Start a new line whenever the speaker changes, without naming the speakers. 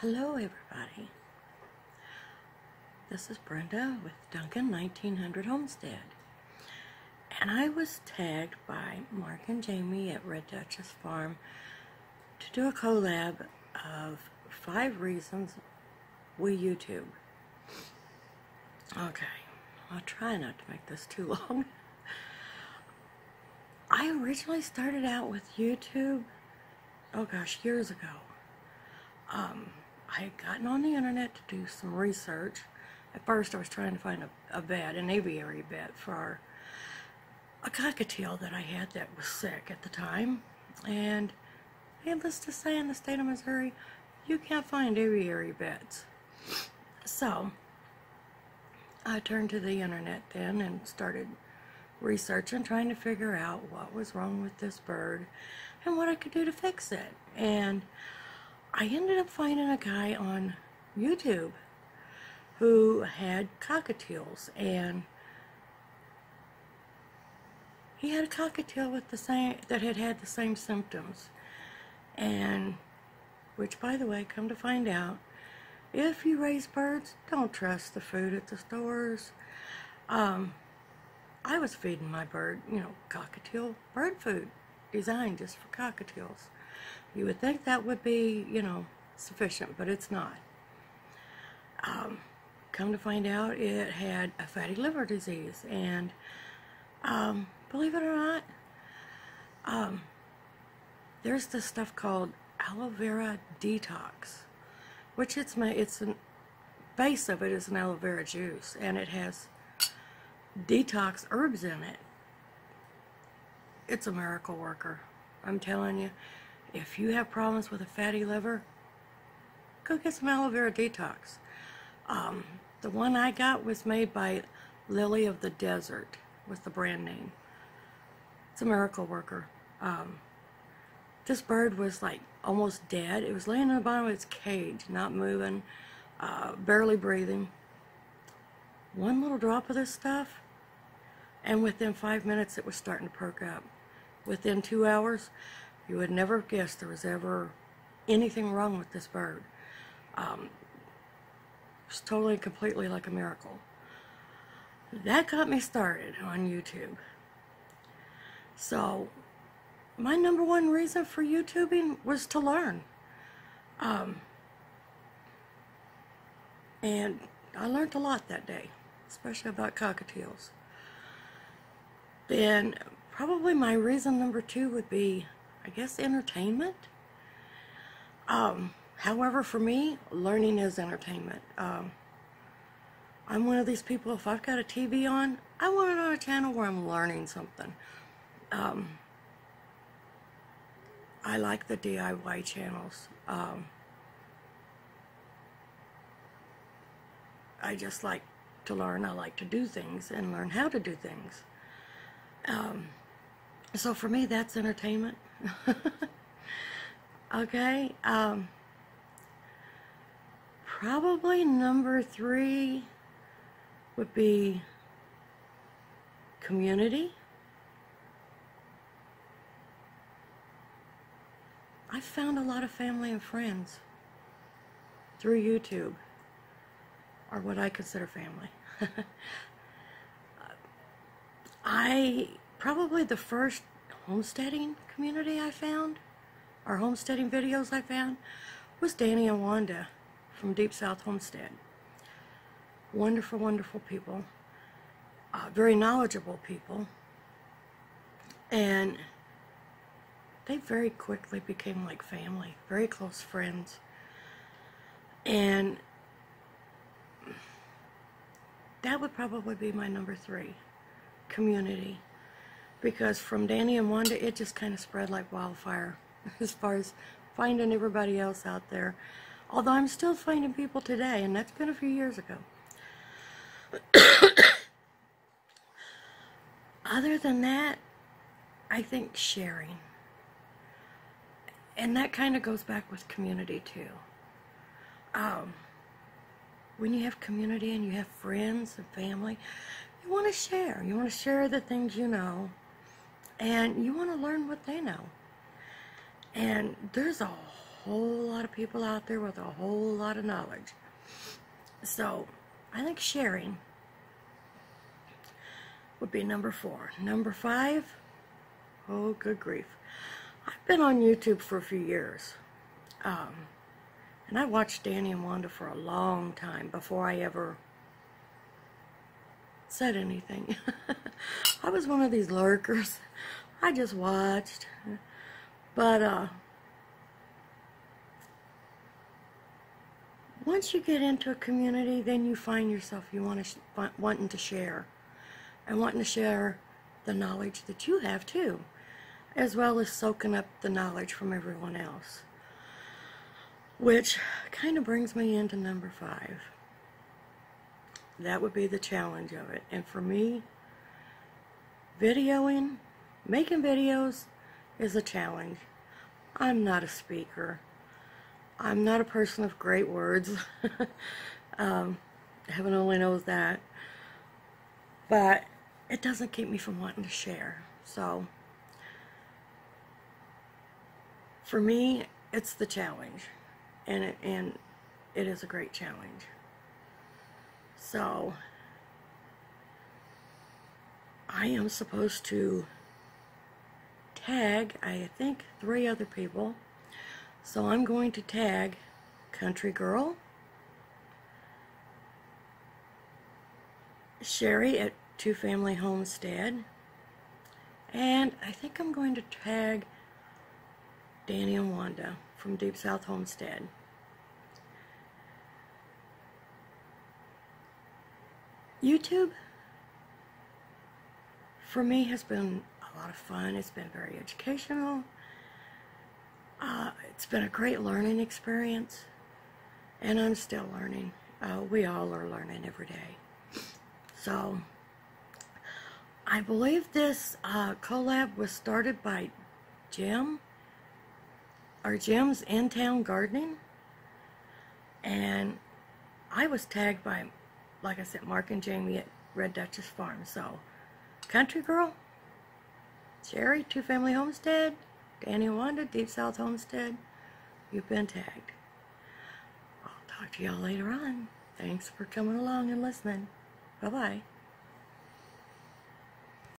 Hello everybody, this is Brenda with Duncan 1900 Homestead, and I was tagged by Mark and Jamie at Red Dutchess Farm to do a collab of 5 reasons we YouTube. Okay, I'll try not to make this too long. I originally started out with YouTube, oh gosh, years ago. I had gotten on the internet to do some research. At first I was trying to find an aviary bed for a cockatiel that I had that was sick at the time. And needless to say, in the state of Missouri, you can't find aviary beds. So I turned to the internet then and started researching, trying to figure out what was wrong with this bird and what I could do to fix it. And I ended up finding a guy on YouTube who had cockatiels, and he had a cockatiel with that had the same symptoms. And which, by the way, come to find out, if you raise birds, don't trust the food at the stores. I was feeding my bird, cockatiel bird food designed just for cockatiels. You would think that would be, sufficient, but it's not. Come to find out, it had a fatty liver disease, and believe it or not, there's this stuff called aloe vera detox, which the base of it is an aloe vera juice, and it has detox herbs in it. It's a miracle worker. I'm telling you, if you have problems with a fatty liver, go get some aloe vera detox. The one I got was made by Lily of the Desert, with the brand name. It's a miracle worker. This bird was like almost dead. It was laying in the bottom of its cage, not moving, barely breathing. One little drop of this stuff, and within 5 minutes it was starting to perk up. Within 2 hours, you would never guess there was ever anything wrong with this bird. It was totally and completely like a miracle. That got me started on YouTube. So, my number one reason for YouTubing was to learn. And I learned a lot that day, especially about cockatiels. Then, probably my reason number 2 would be, I guess, entertainment. However, for me, learning is entertainment. I'm one of these people, if I've got a TV on, I want it on a channel where I'm learning something. I like the DIY channels. I just like to learn. I like to do things and learn how to do things. So for me, that's entertainment. Okay. Probably number 3 would be community. I found a lot of family and friends through YouTube, or what I consider family. Probably the first homesteading community I found, or homesteading videos I found, was Danny and Wanda from Deep South Homestead. Wonderful, wonderful people. Very knowledgeable people. And they very quickly became like family, very close friends. And that would probably be my number 3, community. Because from Danny and Wanda, it just kind of spread like wildfire as far as finding everybody else out there. Although I'm still finding people today, and that's been a few years ago. Other than that, I think sharing. And that kind of goes back with community too. When you have community and you have friends and family, you want to share. You want to share the things you know, and you want to learn what they know. And there's a whole lot of people out there with a whole lot of knowledge. So I think sharing would be number 4. Number 5, oh good grief. I've been on YouTube for a few years. And I watched Danny and Wanda for a long time before I ever said anything. I was one of these lurkers. I just watched. But once you get into a community, then you find yourself wanting to share. And wanting to share the knowledge that you have too, as well as soaking up the knowledge from everyone else. Which kind of brings me into number 5. That would be the challenge of it. And for me, making videos is a challenge. I'm not a speaker. I'm not a person of great words. Heaven only knows that. But it doesn't keep me from wanting to share. So, for me, it's the challenge. And it is a great challenge. So, I am supposed to tag, I think, 3 other people. So I'm going to tag Country Girl, Sherry at 2 Family Homestead, and I think I'm going to tag Danny and Wanda from Deep South Homestead. YouTube, for me, has been a lot of fun. It's been very educational. It's been a great learning experience, and I'm still learning. We all are learning every day. So, I believe this collab was started by Jim's In Town Gardening, and I was tagged by, like I said, Mark and Jamie at Red Dutchess Farm. So, Country Girl, Sherry, 2 Family Homestead, Danny and Wanda, Deep South Homestead, you've been tagged. I'll talk to y'all later on. Thanks for coming along and listening. Bye-bye.